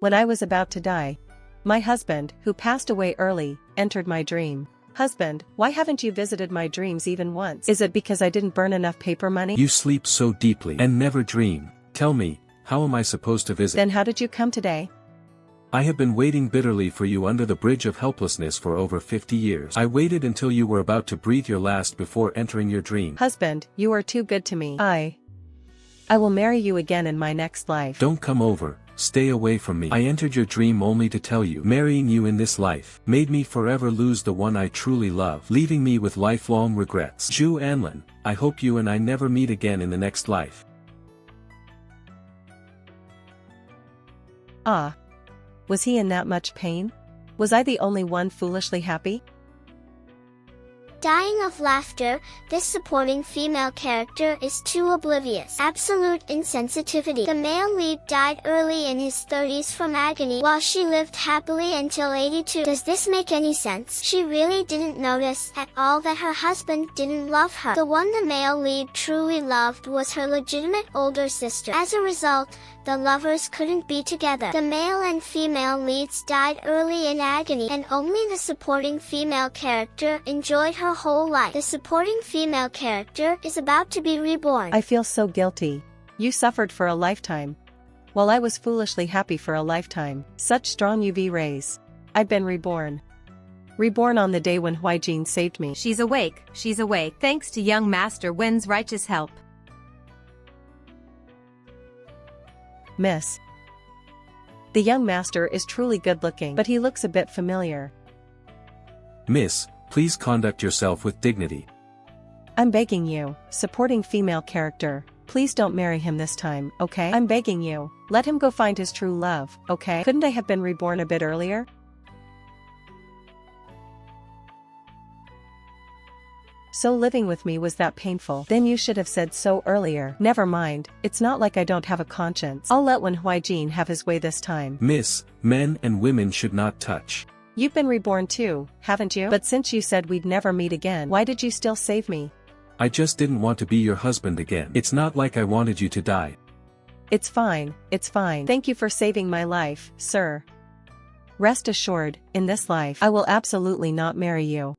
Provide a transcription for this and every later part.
When I was about to die, my husband, who passed away early, entered my dream. Husband, why haven't you visited my dreams even once? Is it because I didn't burn enough paper money? You sleep so deeply and never dream. Tell me, how am I supposed to visit? Then how did you come today? I have been waiting bitterly for you under the bridge of helplessness for over 50 years. I waited until you were about to breathe your last before entering your dream. Husband, you are too good to me. I will marry you again in my next life. Don't come over, stay away from me. I entered your dream only to tell you marrying you in this life made me forever lose the one I truly love, leaving me with lifelong regrets. Zhu Anlan, I hope you and I never meet again in the next life. Ah. Was he in that much pain? Was I the only one foolishly happy? Dying of laughter, this supporting female character is too oblivious. Absolute insensitivity. The male lead died early in his 30s from agony while she lived happily until 82. Does this make any sense? She really didn't notice at all that her husband didn't love her. The one the male lead truly loved was her legitimate older sister. As a result, the lovers couldn't be together. The male and female leads died early in agony, and only the supporting female character enjoyed her whole life. The supporting female character is about to be reborn. I feel so guilty. You suffered for a lifetime, while I was foolishly happy for a lifetime. Such strong UV rays. I've been reborn. Reborn on the day when Huaijin saved me. She's awake, thanks to young Master Wen's righteous help. Miss. The young master is truly good-looking, but he looks a bit familiar. Miss, please conduct yourself with dignity. I'm begging you, supporting female character, please don't marry him this time, okay? I'm begging you, let him go find his true love, okay? Couldn't I have been reborn a bit earlier? So living with me was that painful. Then you should have said so earlier. Never mind, it's not like I don't have a conscience. I'll let Wen Huaijin have his way this time. Miss, men and women should not touch. You've been reborn too, haven't you? But since you said we'd never meet again, why did you still save me? I just didn't want to be your husband again. It's not like I wanted you to die. It's fine, it's fine. Thank you for saving my life, sir. Rest assured, in this life, I will absolutely not marry you.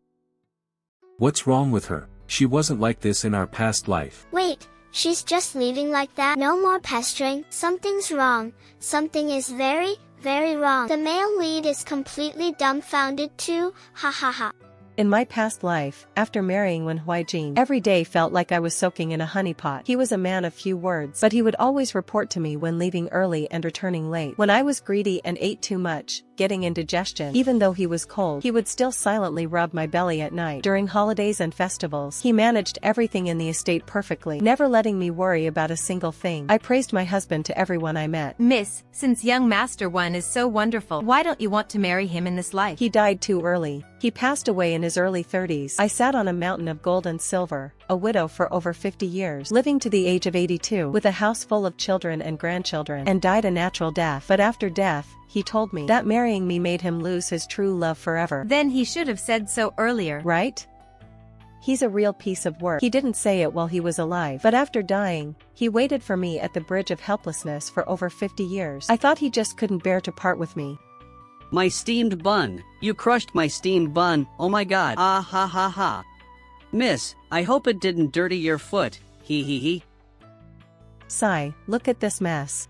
What's wrong with her? She wasn't like this in our past life. Wait, she's just leaving like that? No more pestering. Something's wrong. Something is very, very wrong. The male lead is completely dumbfounded too, ha ha ha. In my past life, after marrying Wen Huaijin, every day felt like I was soaking in a honeypot. He was a man of few words, but he would always report to me when leaving early and returning late. When I was greedy and ate too much, getting indigestion, even though he was cold, he would still silently rub my belly at night. During holidays and festivals, he managed everything in the estate perfectly, never letting me worry about a single thing. I praised my husband to everyone I met. Miss, since young Master Wen is so wonderful, why don't you want to marry him in this life? He died too early. He passed away in his early 30s. I sat on a mountain of gold and silver, a widow for over 50 years, living to the age of 82, with a house full of children and grandchildren, and died a natural death. But after death, he told me that marrying me made him lose his true love forever. Then he should have said so earlier. Right? He's a real piece of work. He didn't say it while he was alive, but after dying, he waited for me at the bridge of helplessness for over 50 years. I thought he just couldn't bear to part with me. My steamed bun. You crushed my steamed bun, oh my god. Ah ha ha ha. Miss, I hope it didn't dirty your foot, hee hee hee. Sigh, look at this mess.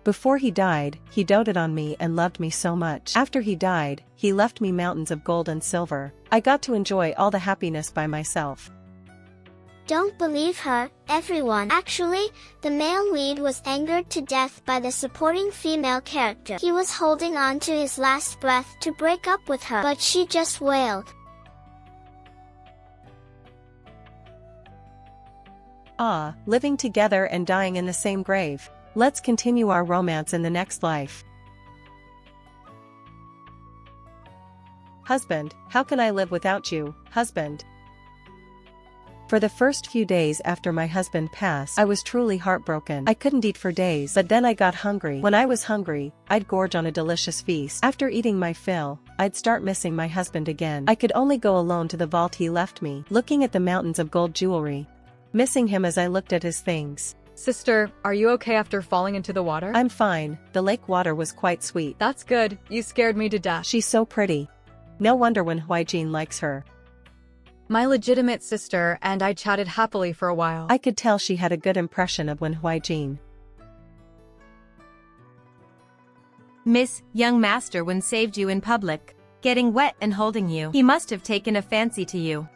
Before he died, he doted on me and loved me so much. After he died, he left me mountains of gold and silver. I got to enjoy all the happiness by myself. Don't believe her, everyone. Actually, the male lead was angered to death by the supporting female character. He was holding on to his last breath to break up with her, but she just wailed. Ah, living together and dying in the same grave. Let's continue our romance in the next life. Husband, how can I live without you, husband? For the first few days after my husband passed, I was truly heartbroken. I couldn't eat for days, but then I got hungry. When I was hungry, I'd gorge on a delicious feast. After eating my fill, I'd start missing my husband again. I could only go alone to the vault he left me, looking at the mountains of gold jewelry. Missing him as I looked at his things. Sister, are you okay after falling into the water? I'm fine, the lake water was quite sweet. That's good, you scared me to death. She's so pretty. No wonder Wen Huaijin likes her. My legitimate sister and I chatted happily for a while. I could tell she had a good impression of Wen Huaijin. Miss, young master Wen saved you in public. Getting wet and holding you. He must have taken a fancy to you.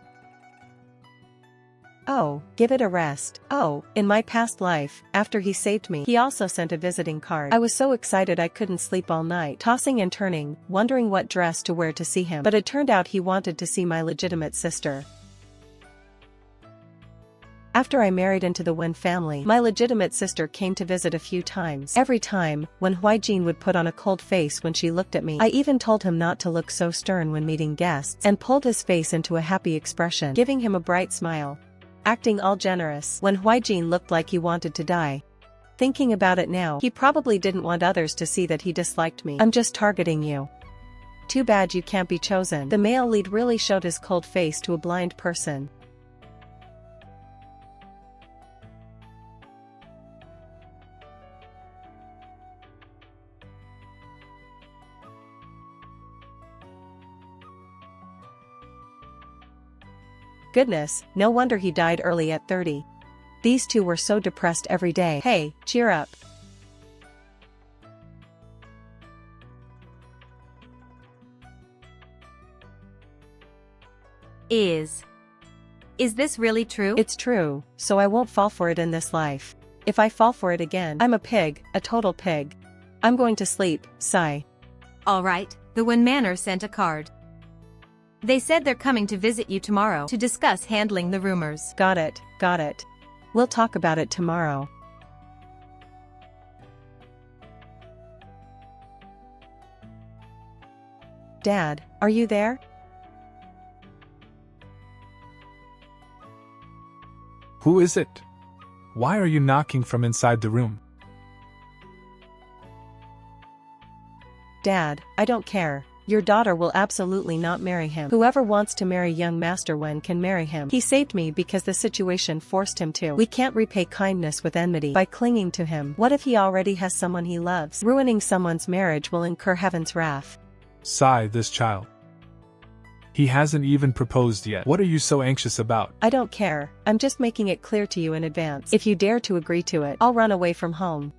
Oh, give it a rest. Oh, in my past life, after he saved me, he also sent a visiting card. I was so excited I couldn't sleep all night, tossing and turning, wondering what dress to wear to see him. But it turned out he wanted to see my legitimate sister. After I married into the Wen family, my legitimate sister came to visit a few times. Every time, Wen Huaijin would put on a cold face when she looked at me. I even told him not to look so stern when meeting guests, and pulled his face into a happy expression, giving him a bright smile. Acting all generous, Wen Huaijin looked like he wanted to die. Thinking about it now, he probably didn't want others to see that he disliked me. I'm just targeting you. Too bad you can't be chosen. The male lead really showed his cold face to a blind person. Goodness, no wonder he died early at 30. These two were so depressed every day. Hey, cheer up. Is this really true? It's true, so I won't fall for it in this life. If I fall for it again, I'm a pig, a total pig. I'm going to sleep, sigh. Alright, the Wen Manor sent a card. They said they're coming to visit you tomorrow to discuss handling the rumors. Got it, got it. We'll talk about it tomorrow. Dad, are you there? Who is it? Why are you knocking from inside the room? Dad, I don't care. Your daughter will absolutely not marry him. Whoever wants to marry young Master Wen can marry him. He saved me because the situation forced him to. We can't repay kindness with enmity by clinging to him. What if he already has someone he loves? Ruining someone's marriage will incur heaven's wrath. Sigh, this child. He hasn't even proposed yet. What are you so anxious about? I don't care. I'm just making it clear to you in advance. If you dare to agree to it, I'll run away from home.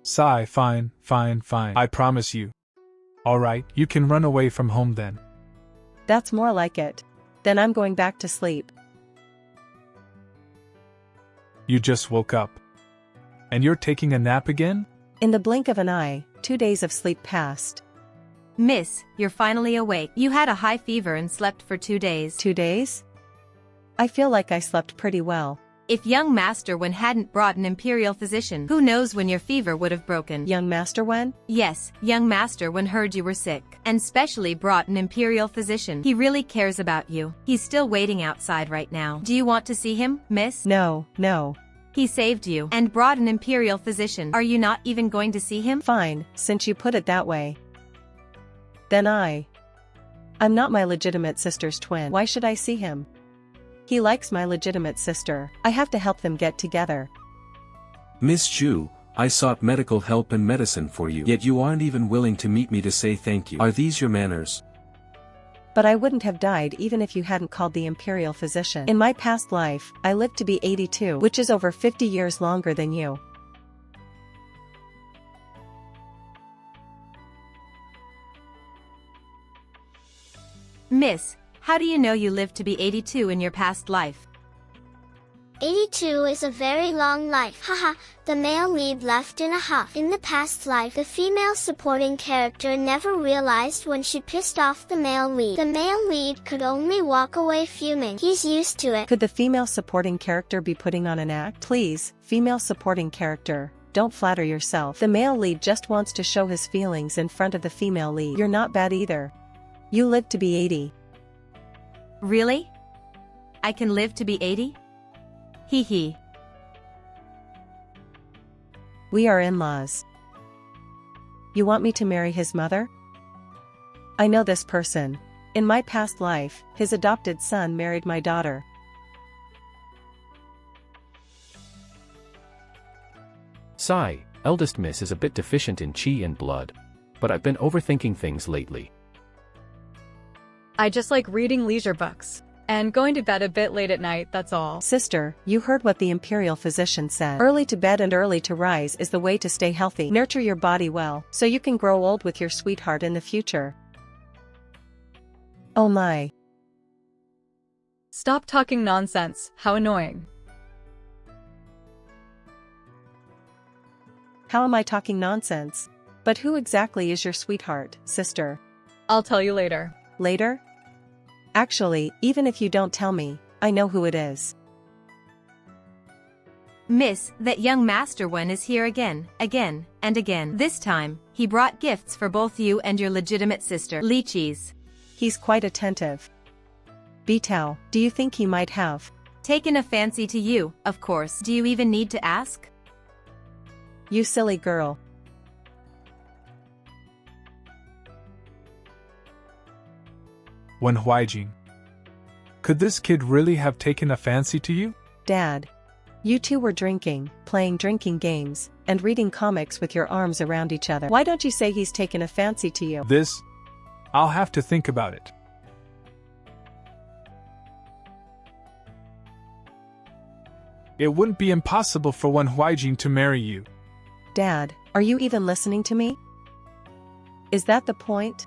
Sigh, fine. I promise you. Alright, you can run away from home then. That's more like it. Then I'm going back to sleep. You just woke up. And you're taking a nap again? In the blink of an eye, 2 days of sleep passed. Miss, you're finally awake. You had a high fever and slept for 2 days. 2 days? I feel like I slept pretty well. If young Master Wen hadn't brought an imperial physician, who knows when your fever would have broken. Young Master Wen? Yes, young Master Wen heard you were sick, and specially brought an imperial physician. He really cares about you. He's still waiting outside right now. Do you want to see him, miss? No. He saved you, and brought an imperial physician. Are you not even going to see him? Fine, since you put it that way. Then I'm not my legitimate sister's twin. Why should I see him? He likes my legitimate sister. I have to help them get together. Miss Zhu, I sought medical help and medicine for you, yet you aren't even willing to meet me to say thank you. Are these your manners? But I wouldn't have died even if you hadn't called the imperial physician. In my past life, I lived to be 82, which is over 50 years longer than you. Miss, how do you know you lived to be 82 in your past life? 82 is a very long life. Haha, the male lead left in a huff. In the past life, the female supporting character never realized when she pissed off the male lead. The male lead could only walk away fuming. He's used to it. Could the female supporting character be putting on an act? Please, female supporting character, don't flatter yourself. The male lead just wants to show his feelings in front of the female lead. You're not bad either. You lived to be 80. Really? I can live to be 80? Hee hee. We are in-laws. You want me to marry his mother? I know this person. In my past life, his adopted son married my daughter. Sigh, eldest miss is a bit deficient in chi and blood. But I've been overthinking things lately. I just like reading leisure books. And going to bed a bit late at night, that's all. Sister, you heard what the imperial physician said. Early to bed and early to rise is the way to stay healthy. Nurture your body well, so you can grow old with your sweetheart in the future. Oh my. Stop talking nonsense, how annoying. How am I talking nonsense? But who exactly is your sweetheart, sister? I'll tell you later. Later? Actually, even if you don't tell me, I know who it is. Miss, that young Master Wen is here again, and again. This time, he brought gifts for both you and your legitimate sister, lychees. He's quite attentive. Bitao, do you think he might have taken a fancy to you, of course. Do you even need to ask? You silly girl. Wen Huaijin. Could this kid really have taken a fancy to you? Dad. You two were drinking, playing drinking games, and reading comics with your arms around each other. Why don't you say he's taken a fancy to you? I'll have to think about it. It wouldn't be impossible for Wen Huaijin to marry you. Dad, are you even listening to me? Is that the point?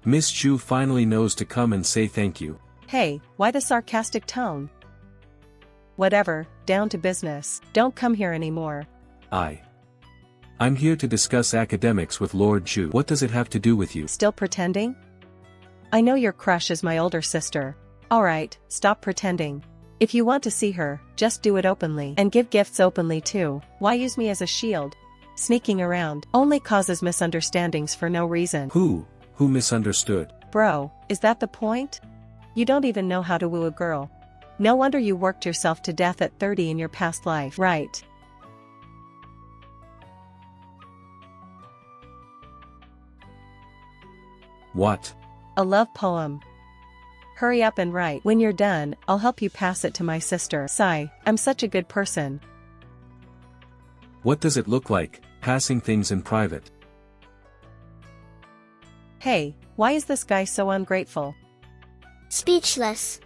Miss Zhu finally knows to come and say thank you. Hey, why the sarcastic tone? Whatever, down to business. Don't come here anymore. I'm here to discuss academics with Lord Zhu. What does it have to do with you? Still pretending? I know your crush is my older sister. Alright, stop pretending. If you want to see her, just do it openly. And give gifts openly too. Why use me as a shield? Sneaking around only causes misunderstandings for no reason. Who misunderstood? Bro, is that the point? You don't even know how to woo a girl. No wonder you worked yourself to death at 30 in your past life. Right. What? A love poem. Hurry up and write. When you're done, I'll help you pass it to my sister. Sigh, I'm such a good person. What does it look like, passing things in private? Hey, why is this guy so ungrateful? Speechless.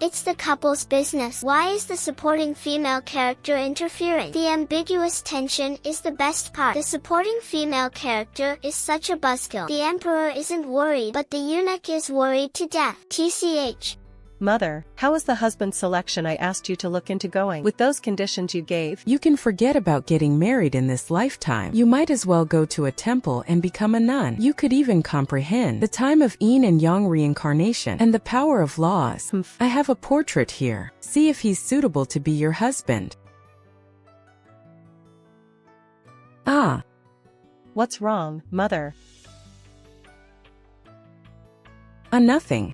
It's the couple's business. Why is the supporting female character interfering? The ambiguous tension is the best part. The supporting female character is such a buzzkill. The emperor isn't worried, but the eunuch is worried to death. TCH. Mother, how is the husband selection I asked you to look into going? With those conditions you gave? You can forget about getting married in this lifetime. You might as well go to a temple and become a nun. You could even comprehend the time of yin and yang reincarnation and the power of laws. I have a portrait here. See if he's suitable to be your husband. Ah. What's wrong, Mother? Nothing.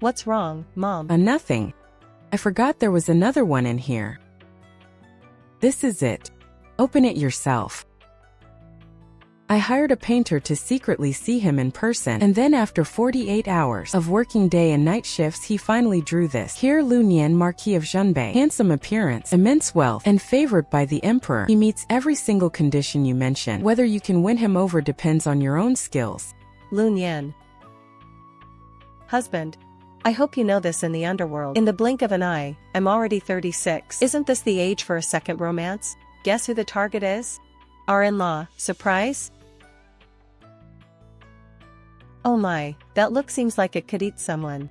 What's wrong, Mom? Nothing. I forgot there was another one in here. This is it. Open it yourself. I hired a painter to secretly see him in person, and then after 48 hours of working day and night shifts he finally drew this. Here Lu Nian, Marquis of Zhunbei. Handsome appearance, immense wealth, and favored by the emperor. He meets every single condition you mention. Whether you can win him over depends on your own skills. Lu Nian. Husband. I hope you know this in the underworld. In the blink of an eye, I'm already 36. Isn't this the age for a second romance? Guess who the target is? Our in-law. Surprise? Oh my, that look seems like it could eat someone.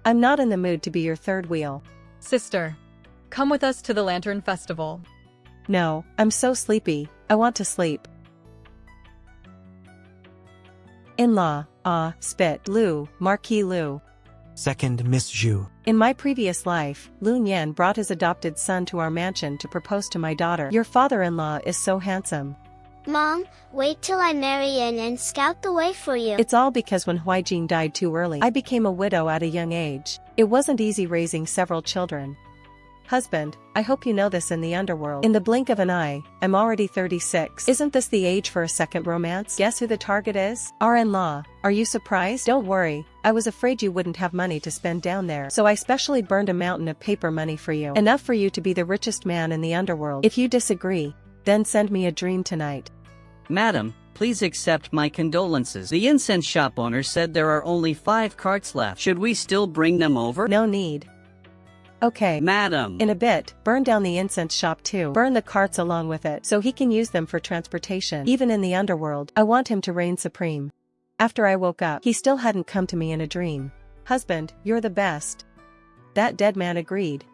I'm not in the mood to be your third wheel. Sister, come with us to the Lantern Festival. No, I'm so sleepy, I want to sleep. In-law, spit. Lu, Marquis Lu. Second Miss Zhu. In my previous life, Lu Nian brought his adopted son to our mansion to propose to my daughter. Your father-in-law is so handsome. Mom, wait till I marry in and scout the way for you. It's all because when Huaijin died too early, I became a widow at a young age. It wasn't easy raising several children. Husband, I hope you know this in the underworld. In the blink of an eye, I'm already 36. Isn't this the age for a second romance? Guess who the target is? Our in-law. Are you surprised? Don't worry, I was afraid you wouldn't have money to spend down there. So I specially burned a mountain of paper money for you. Enough for you to be the richest man in the underworld. If you disagree, then send me a dream tonight. Madam, please accept my condolences. The incense shop owner said there are only 5 carts left. Should we still bring them over? No need. Okay. Madam. In a bit, burn down the incense shop too. Burn the carts along with it so he can use them for transportation. Even in the underworld, I want him to reign supreme. After I woke up, he still hadn't come to me in a dream. Husband, you're the best. That dead man agreed.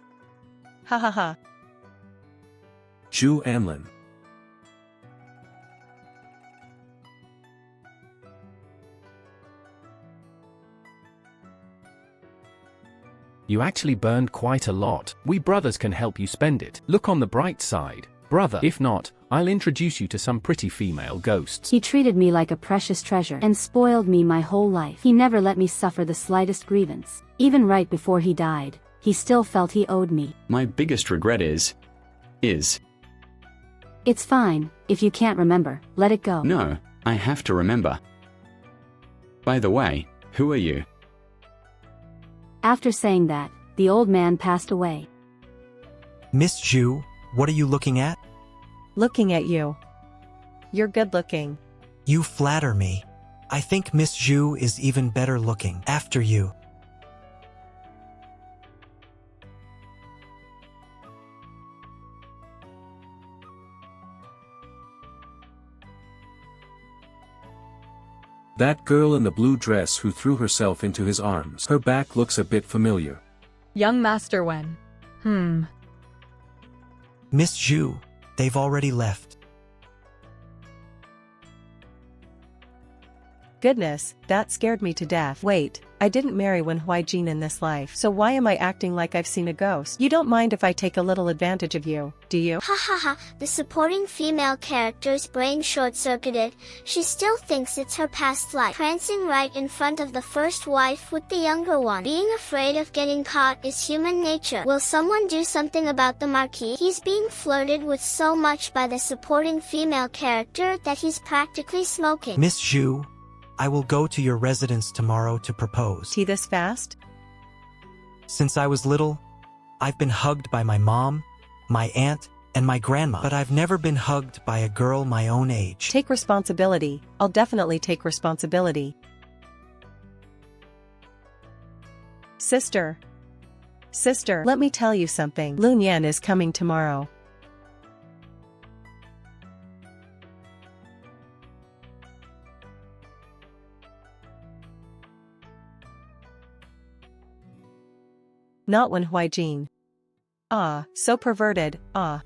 Ha ha ha. Zhu Anlan. You actually burned quite a lot. We brothers can help you spend it. Look on the bright side, brother. If not, I'll introduce you to some pretty female ghosts. He treated me like a precious treasure and spoiled me my whole life. He never let me suffer the slightest grievance. Even right before he died, he still felt he owed me. My biggest regret is... It's fine, if you can't remember, let it go. No, I have to remember. By the way, who are you? After saying that, the old man passed away. Miss Zhu, what are you looking at? Looking at you. You're good looking. You flatter me. I think Miss Zhu is even better looking after you. That girl in the blue dress who threw herself into his arms. Her back looks a bit familiar. Young Master Wen. Miss Zhu, they've already left. Goodness, that scared me to death. Wait, I didn't marry Wen Huaijin in this life, so why am I acting like I've seen a ghost? You don't mind if I take a little advantage of you, do you? Ha ha ha, the supporting female character's brain short-circuited. She still thinks it's her past life, prancing right in front of the first wife with the younger one. Being afraid of getting caught is human nature. Will someone do something about the Marquis? He's being flirted with so much by the supporting female character that he's practically smoking. Miss Zhu, I will go to your residence tomorrow to propose. Tea this fast? Since I was little, I've been hugged by my mom, my aunt, and my grandma, but I've never been hugged by a girl my own age. Take responsibility. I'll definitely take responsibility. Sister, let me tell you something. Lu Nian is coming tomorrow. Not Wen Huaijin. Ah, so perverted, ah.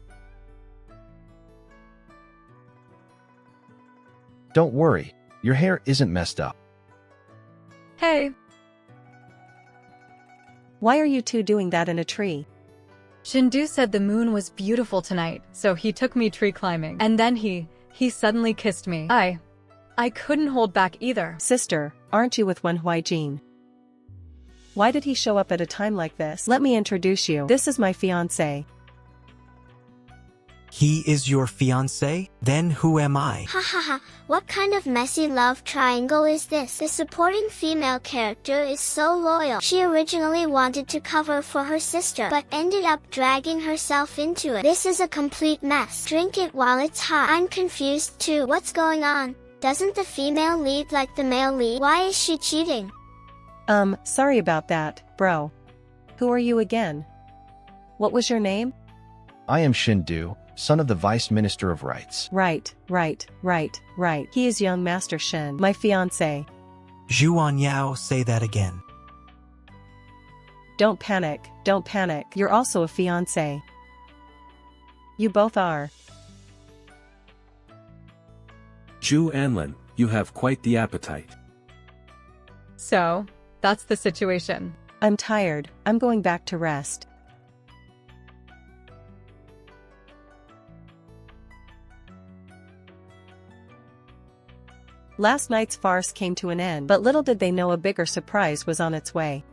Don't worry, your hair isn't messed up. Hey. Why are you two doing that in a tree? Shindu said the moon was beautiful tonight, so he took me tree climbing. And then he suddenly kissed me. I couldn't hold back either. Sister, aren't you with Wen Huaijin? Why did he show up at a time like this? Let me introduce you. This is my fiancé. He is your fiancé? Then who am I? Ha ha ha, what kind of messy love triangle is this? The supporting female character is so loyal. She originally wanted to cover for her sister, but ended up dragging herself into it. This is a complete mess. Drink it while it's hot. I'm confused too. What's going on? Doesn't the female lead like the male lead? Why is she cheating? Sorry about that, bro. Who are you again? What was your name? I am Shindu, son of the Vice Minister of Rights. Right. He is young Master Shen, my fiancé. Zhu Yao, say that again. Don't panic. You're also a fiancé. You both are. Zhu Anlan, you have quite the appetite. So, that's the situation. I'm tired. I'm going back to rest. Last night's farce came to an end, but little did they know a bigger surprise was on its way.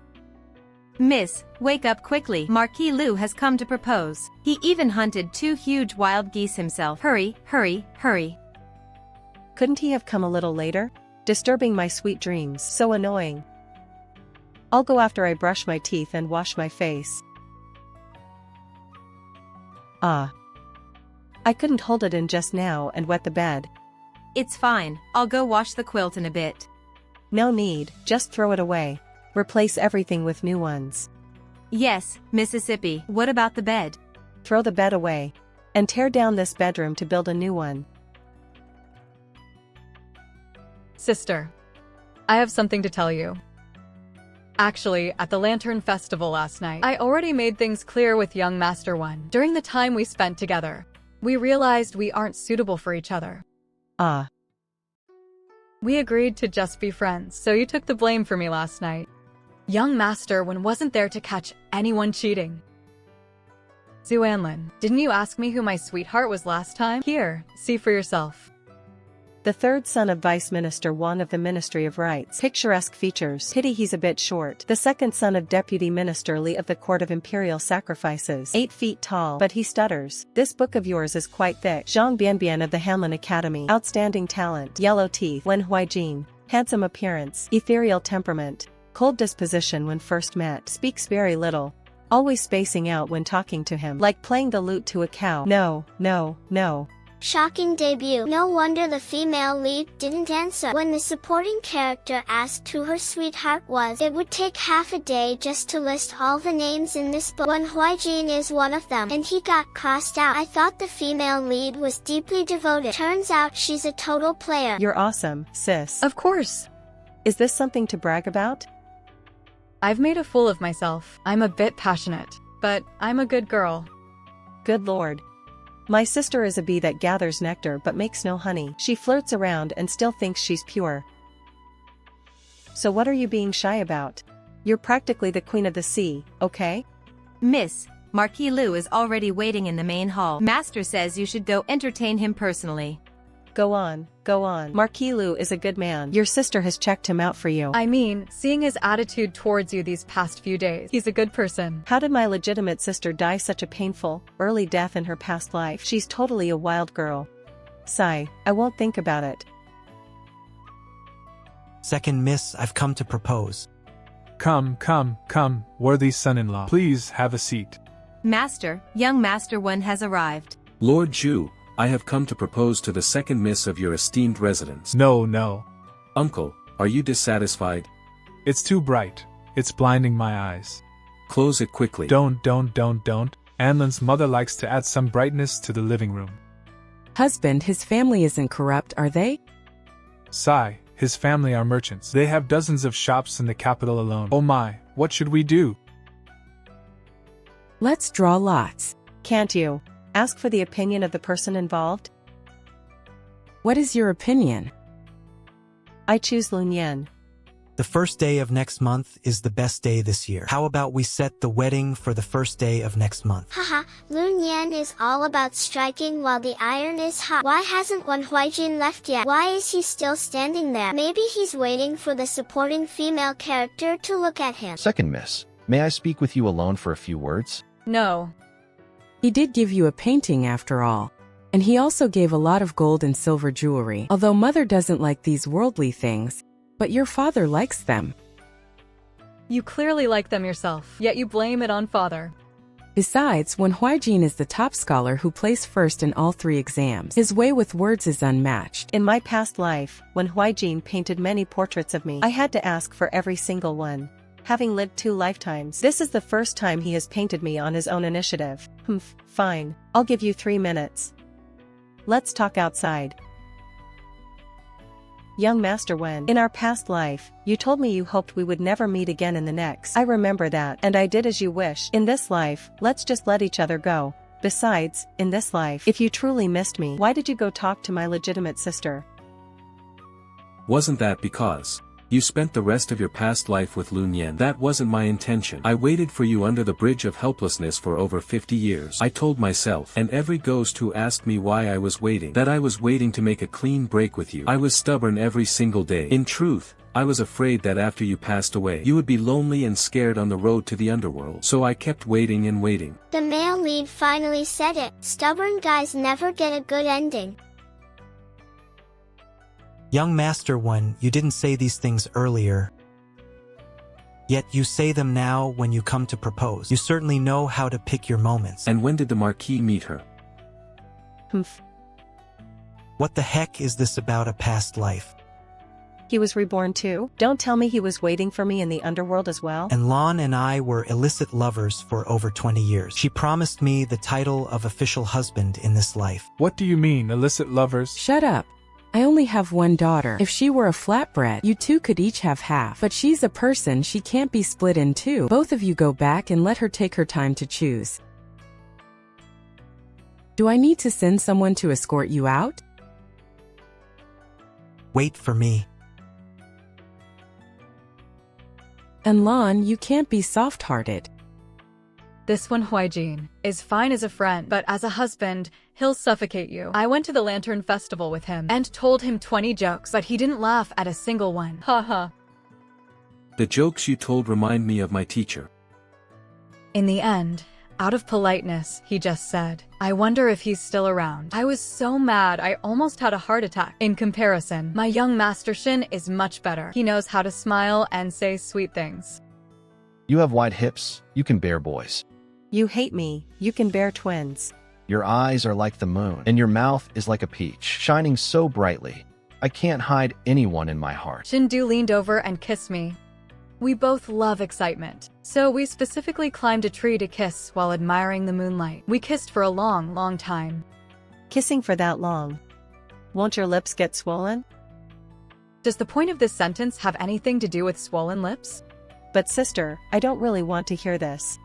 Miss, wake up quickly. Marquis Lu has come to propose. He even hunted 2 huge wild geese himself. Hurry, hurry, hurry. Couldn't he have come a little later? Disturbing my sweet dreams. So annoying. I'll go after I brush my teeth and wash my face. Ah. I couldn't hold it in just now and wet the bed. It's fine, I'll go wash the quilt in a bit. No need, just throw it away. Replace everything with new ones. Yes, Mississippi. What about the bed? Throw the bed away. And tear down this bedroom to build a new one. Sister, I have something to tell you. Actually, at the Lantern Festival last night, I already made things clear with young Master One. During the time we spent together, we realized we aren't suitable for each other. Ah. We agreed to just be friends, so you took the blame for me last night. Young Master One wasn't there to catch anyone cheating. Zhu Anlan, didn't you ask me who my sweetheart was last time? Here, see for yourself. The third son of Vice Minister Wan of the Ministry of Rights. Picturesque features. Pity he's a bit short. The second son of Deputy Minister Li of the Court of Imperial Sacrifices. 8 feet tall, but he stutters. This book of yours is quite thick. Zhang Bianbian of the Hanlin Academy. Outstanding talent. Yellow teeth. Wen Huaijin. Handsome appearance. Ethereal temperament. Cold disposition when first met. Speaks very little. Always spacing out when talking to him. Like playing the lute to a cow. No, no, no. Shocking debut. No wonder the female lead didn't answer. When the supporting character asked who her sweetheart was, it would take half a day just to list all the names in this book. Wen Huaijin is one of them, and he got crossed out. I thought the female lead was deeply devoted. Turns out she's a total player. You're awesome, sis. Of course. Is this something to brag about? I've made a fool of myself. I'm a bit passionate, but I'm a good girl. Good lord. My sister is a bee that gathers nectar but makes no honey. She flirts around and still thinks she's pure. So what are you being shy about? You're practically the queen of the sea, okay? Miss, Marquis Lu is already waiting in the main hall. Master says you should go entertain him personally. Go on, go on. Marquis Lu is a good man. Your sister has checked him out for you. I mean, seeing his attitude towards you these past few days, he's a good person. How did my legitimate sister die such a painful, early death in her past life? She's totally a wild girl. Sigh, I won't think about it. Second miss, I've come to propose. Come, worthy son-in-law. Please have a seat. Master, young Master One has arrived. Lord Zhu, I have come to propose to the second miss of your esteemed residence. No. Uncle, are you dissatisfied? It's too bright. It's blinding my eyes. Close it quickly. Don't. Anlan's mother likes to add some brightness to the living room. Husband, his family isn't corrupt, are they? Sigh, his family are merchants. They have dozens of shops in the capital alone. Oh my, what should we do? Let's draw lots. Can't you ask for the opinion of the person involved? What is your opinion? I choose Lu Nian. The first day of next month is the best day this year. How about we set the wedding for the first day of next month? Haha, Lu Nian is all about striking while the iron is hot. Why hasn't Wen Huaijin left yet? Why is he still standing there? Maybe he's waiting for the supporting female character to look at him. Second miss, may I speak with you alone for a few words? No. He did give you a painting after all. And he also gave a lot of gold and silver jewelry. Although mother doesn't like these worldly things, but your father likes them. You clearly like them yourself, yet you blame it on father. Besides, Wen Huaijin is the top scholar who placed first in all 3 exams. His way with words is unmatched. In my past life, Wen Huaijin painted many portraits of me. I had to ask for every single one. Having lived 2 lifetimes, this is the first time he has painted me on his own initiative. Fine. I'll give you 3 minutes. Let's talk outside. Young Master Wen, in our past life, you told me you hoped we would never meet again in the next. I remember that, and I did as you wish. In this life, let's just let each other go. Besides, in this life, if you truly missed me, why did you go talk to my legitimate sister? Wasn't that because you spent the rest of your past life with Lu Nian? That wasn't my intention. I waited for you under the bridge of helplessness for over 50 years. I told myself, and every ghost who asked me why I was waiting, that I was waiting to make a clean break with you. I was stubborn every single day. In truth, I was afraid that after you passed away, you would be lonely and scared on the road to the underworld. So I kept waiting and waiting. The male lead finally said it. Stubborn guys never get a good ending. Young Master One, you didn't say these things earlier. Yet you say them now when you come to propose. You certainly know how to pick your moments. And when did the Marquis meet her? What the heck is this about a past life? He was reborn too? Don't tell me he was waiting for me in the underworld as well? And Lan and I were illicit lovers for over 20 years. She promised me the title of official husband in this life. What do you mean, illicit lovers? Shut up. I only have one daughter. If she were a flatbread, you two could each have half. But she's a person, she can't be split in two. Both of you go back and let her take her time to choose. Do I need to send someone to escort you out? Wait for me. And Lan, you can't be soft-hearted. This Wen Huaijin is fine as a friend, but as a husband, he'll suffocate you. I went to the Lantern Festival with him and told him 20 jokes, but he didn't laugh at a single one. Haha. The jokes you told remind me of my teacher. In the end, out of politeness, he just said, I wonder if he's still around. I was so mad, I almost had a heart attack. In comparison, my young Master Shin is much better. He knows how to smile and say sweet things. You have wide hips, you can bear boys. You hate me, you can bear twins. Your eyes are like the moon, and your mouth is like a peach, shining so brightly. I can't hide anyone in my heart. Shindu leaned over and kissed me. We both love excitement, so we specifically climbed a tree to kiss while admiring the moonlight. We kissed for a long, long time. Kissing for that long. Won't your lips get swollen? Does the point of this sentence have anything to do with swollen lips? But sister, I don't really want to hear this.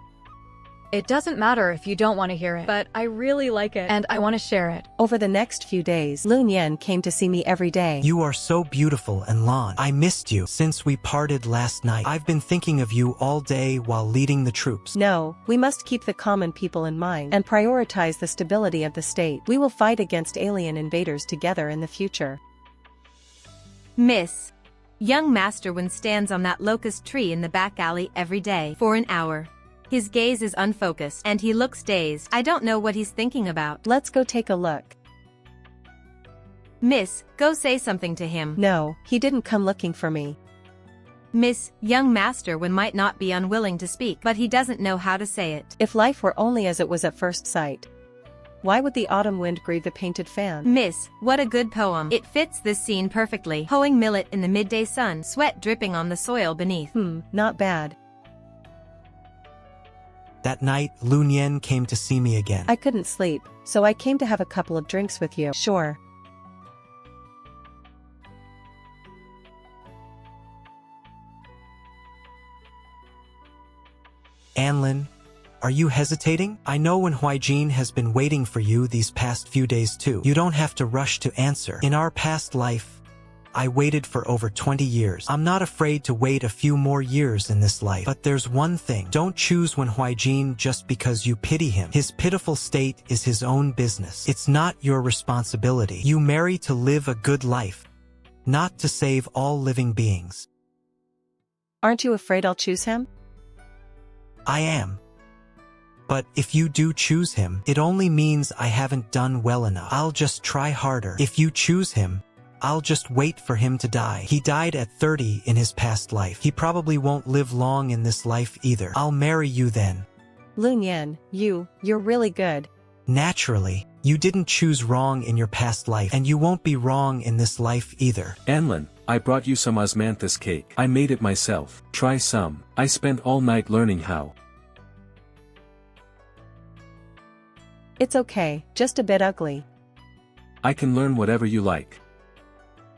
It doesn't matter if you don't want to hear it, but I really like it, and I want to share it. Over the next few days, Lu Nian came to see me every day. You are so beautiful, and Lan, I missed you since we parted last night. I've been thinking of you all day while leading the troops. No, we must keep the common people in mind and prioritize the stability of the state. We will fight against alien invaders together in the future. Miss. Young Master Wen stands on that locust tree in the back alley every day for an hour. His gaze is unfocused, and he looks dazed. I don't know what he's thinking about. Let's go take a look. Miss, go say something to him. No, he didn't come looking for me. Miss, young Master Wen might not be unwilling to speak, but he doesn't know how to say it. If life were only as it was at first sight. Why would the autumn wind grieve the painted fan? Miss, what a good poem. It fits this scene perfectly. Hoeing millet in the midday sun, sweat dripping on the soil beneath. Not bad. That night, Lu Nian came to see me again. I couldn't sleep, so I came to have a couple of drinks with you. Sure. Anlan, are you hesitating? I know Wen Huaijin has been waiting for you these past few days too. You don't have to rush to answer. In our past life, I waited for over 20 years. I'm not afraid to wait a few more years in this life. But there's one thing. Don't choose Wen Huaijin just because you pity him. His pitiful state is his own business. It's not your responsibility. You marry to live a good life, not to save all living beings. Aren't you afraid I'll choose him? I am. But if you do choose him, it only means I haven't done well enough. I'll just try harder. If you choose him, I'll just wait for him to die. He died at 30 in his past life. He probably won't live long in this life either. I'll marry you then. Lu Nian, you're really good. Naturally, you didn't choose wrong in your past life, and you won't be wrong in this life either. Anlan, I brought you some osmanthus cake. I made it myself. Try some. I spent all night learning how. It's okay, just a bit ugly. I can learn whatever you like.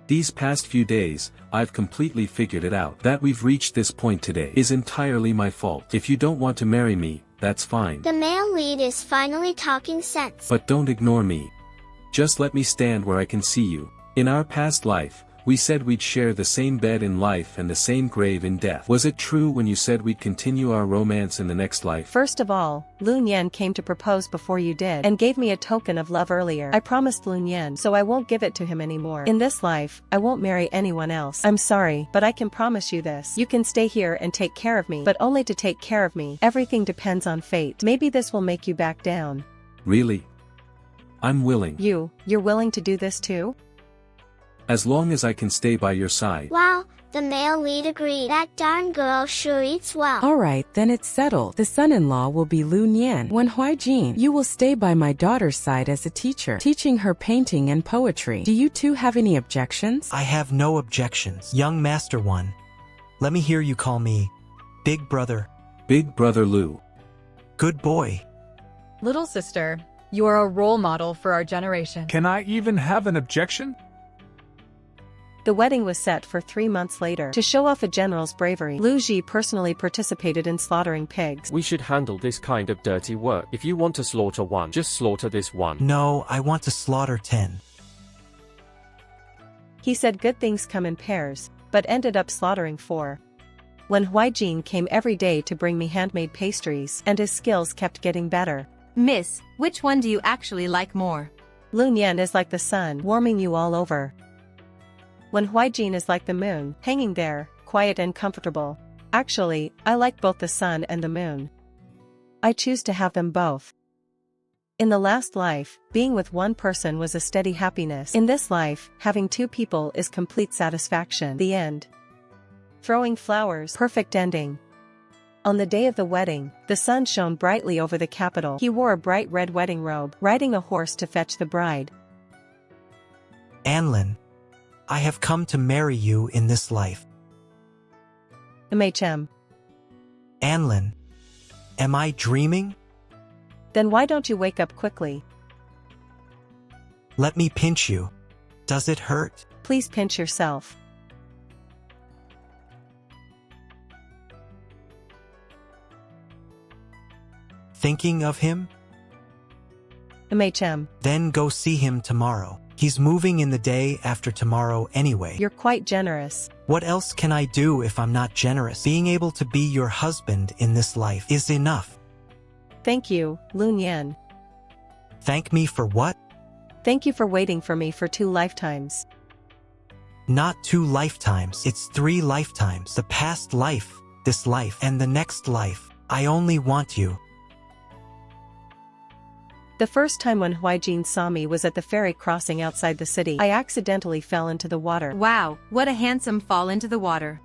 These past few days, I've completely figured it out. That we've reached this point today is entirely my fault. If you don't want to marry me, that's fine. The male lead is finally talking sense. But don't ignore me. Just let me stand where I can see you. In our past life, We said we'd share the same bed in life and the same grave in death. Was it true when you said we'd continue our romance in the next life? First of all, Lu Nian came to propose before you did and gave me a token of love earlier. I promised Lu Nian, so I won't give it to him anymore. In this life, I won't marry anyone else. I'm sorry, but I can promise you this. You can stay here and take care of me, but only to take care of me. Everything depends on fate. Maybe this will make you back down. Really? I'm willing. You're willing to do this too? As long as I can stay by your side. Wow, the male lead agreed. That darn girl sure eats well. Alright, then it's settled. The son-in-law will be Lu Nian. Wen Huaijin, you will stay by my daughter's side as a teacher, teaching her painting and poetry. Do you two have any objections? I have no objections. Young Master One, let me hear you call me Big Brother. Big Brother Lu. Good boy. Little sister, you are a role model for our generation. Can I even have an objection? The wedding was set for 3 months later. To show off a general's bravery, Lu Ji personally participated in slaughtering pigs. We should handle this kind of dirty work. If you want to slaughter one, just slaughter this one. No, I want to slaughter 10. He said good things come in pairs, but ended up slaughtering 4. Wen Huaijin came every day to bring me handmade pastries, and his skills kept getting better. Miss, which one do you actually like more? Lu Nian is like the sun, warming you all over. Wen Huaijin is like the moon, hanging there, quiet and comfortable. Actually, I like both the sun and the moon. I choose to have them both. In the last life, being with one person was a steady happiness. In this life, having 2 people is complete satisfaction. The end. Throwing flowers, perfect ending. On the day of the wedding, the sun shone brightly over the capital. He wore a bright red wedding robe, riding a horse to fetch the bride. Anlan, I have come to marry you in this life. MHM. Anlan, am I dreaming? Then why don't you wake up quickly? Let me pinch you. Does it hurt? Please pinch yourself. Thinking of him? MHM. Then go see him tomorrow. He's moving in the day after tomorrow anyway. You're quite generous. What else can I do if I'm not generous? Being able to be your husband in this life is enough. Thank you, Lu Nian. Thank me for what? Thank you for waiting for me for 2 lifetimes. Not 2 lifetimes, it's 3 lifetimes. The past life, this life, and the next life. I only want you. The first time when Huaijin saw me was at the ferry crossing outside the city. I accidentally fell into the water. Wow, what a handsome fall into the water.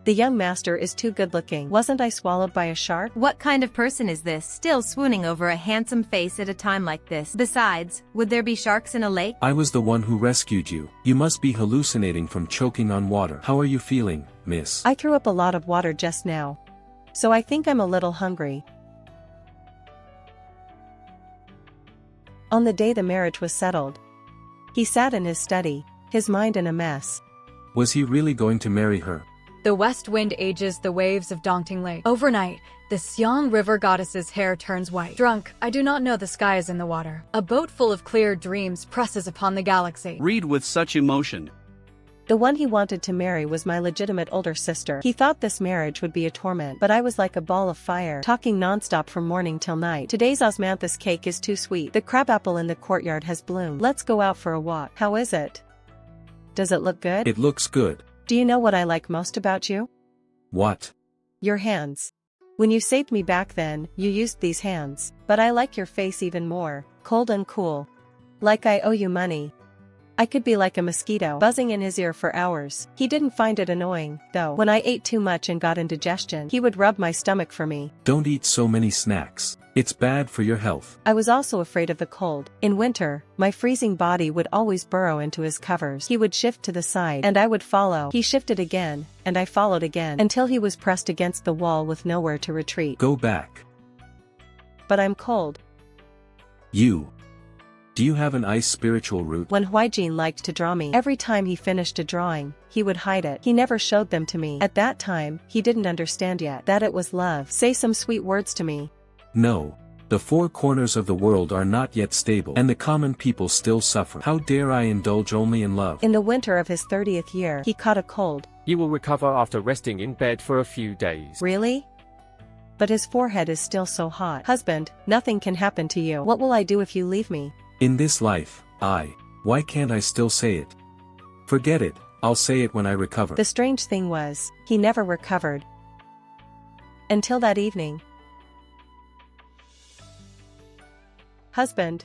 The young master is too good-looking. Wasn't I swallowed by a shark? What kind of person is this, still swooning over a handsome face at a time like this? Besides, would there be sharks in a lake? I was the one who rescued you. You must be hallucinating from choking on water. How are you feeling, miss? I threw up a lot of water just now. So I think I'm a little hungry. On the day the marriage was settled, he sat in his study, his mind in a mess. Was he really going to marry her? The west wind ages the waves of Dongting Lake. Overnight, the Xiang River goddess's hair turns white. Drunk, I do not know the sky is in the water. A boat full of clear dreams presses upon the galaxy. Read with such emotion. The one he wanted to marry was my legitimate older sister. He thought this marriage would be a torment, but I was like a ball of fire, talking nonstop from morning till night. Today's osmanthus cake is too sweet. The crabapple in the courtyard has bloomed. Let's go out for a walk. How is it? Does it look good? It looks good. Do you know what I like most about you? What? Your hands. When you saved me back then, you used these hands. But I like your face even more, cold and cool. Like I owe you money. I could be like a mosquito, buzzing in his ear for hours. He didn't find it annoying, though. When I ate too much and got indigestion, he would rub my stomach for me. Don't eat so many snacks. It's bad for your health. I was also afraid of the cold. In winter, my freezing body would always burrow into his covers. He would shift to the side, and I would follow. He shifted again, and I followed again, until he was pressed against the wall with nowhere to retreat. Go back. But I'm cold. Do Do you have an ice spiritual root? Wen Huaijin liked to draw me. Every time he finished a drawing, he would hide it. He never showed them to me. At that time, he didn't understand yet that it was love. Say some sweet words to me. No. The four corners of the world are not yet stable, and the common people still suffer. How dare I indulge only in love? In the winter of his 30th year, he caught a cold. You will recover after resting in bed for a few days. Really? But his forehead is still so hot. Husband, nothing can happen to you. What will I do if you leave me? In this life, why can't I still say it? Forget it, I'll say it when I recover. The strange thing was, he never recovered. Until that evening. Husband,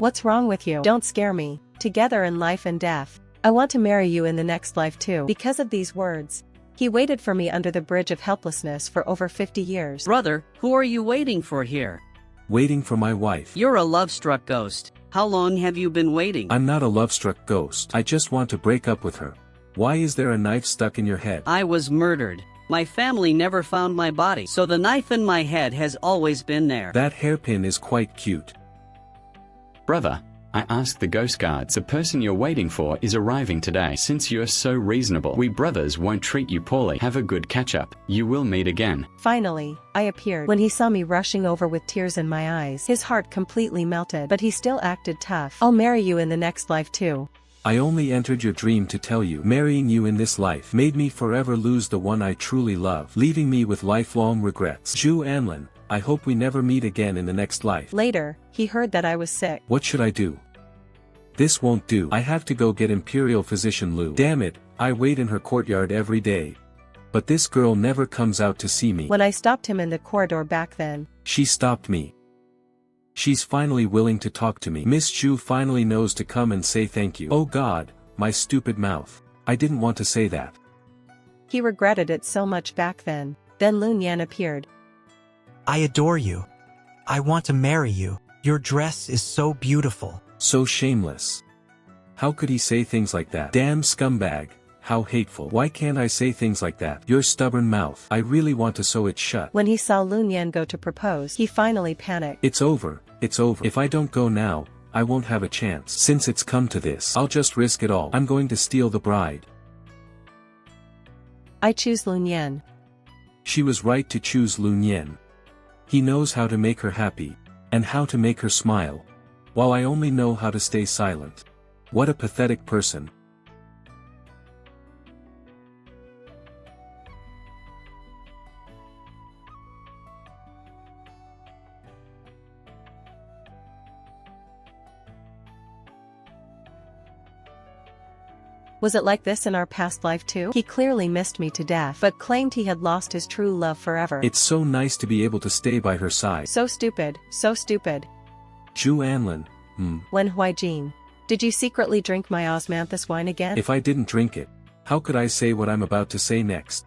what's wrong with you? Don't scare me. Together in life and death. I want to marry you in the next life too. Because of these words, he waited for me under the bridge of helplessness for over 50 years. Brother, who are you waiting for here? Waiting for my wife. You're a love-struck ghost. How long have you been waiting? I'm not a love-struck ghost. I just want to break up with her. Why is there a knife stuck in your head? I was murdered. My family never found my body, so the knife in my head has always been there. That hairpin is quite cute. Brother, I asked the ghost guards. The person you're waiting for is arriving today. Since you're so reasonable, we brothers won't treat you poorly. Have a good catch-up. You will meet again. Finally, I appeared. When he saw me rushing over with tears in my eyes, his heart completely melted, but he still acted tough. I'll marry you in the next life too. I only entered your dream to tell you, marrying you in this life made me forever lose the one I truly love, leaving me with lifelong regrets. Zhu Anlan, I hope we never meet again in the next life. Later, he heard that I was sick. What should I do? This won't do. I have to go get Imperial Physician Lu. Damn it, I wait in her courtyard every day. But this girl never comes out to see me. When I stopped him in the corridor back then, she stopped me. She's finally willing to talk to me. Miss Zhu finally knows to come and say thank you. Oh God, my stupid mouth. I didn't want to say that. He regretted it so much back then. Then Lu Nian appeared. I adore you. I want to marry you. Your dress is so beautiful. So shameless. How could he say things like that? Damn scumbag. How hateful. Why can't I say things like that? Your stubborn mouth. I really want to sew it shut. When he saw Lu Nian go to propose, he finally panicked. It's over. It's over. If I don't go now, I won't have a chance. Since it's come to this, I'll just risk it all. I'm going to steal the bride. I choose Lu Nian. She was right to choose Lu Nian. He knows how to make her happy, and how to make her smile, while I only know how to stay silent. What a pathetic person. Was it like this in our past life too? He clearly missed me to death, but claimed he had lost his true love forever. It's so nice to be able to stay by her side. So stupid, so stupid. Zhu Anlan, Wen Huaijin, did you secretly drink my osmanthus wine again? If I didn't drink it, how could I say what I'm about to say next?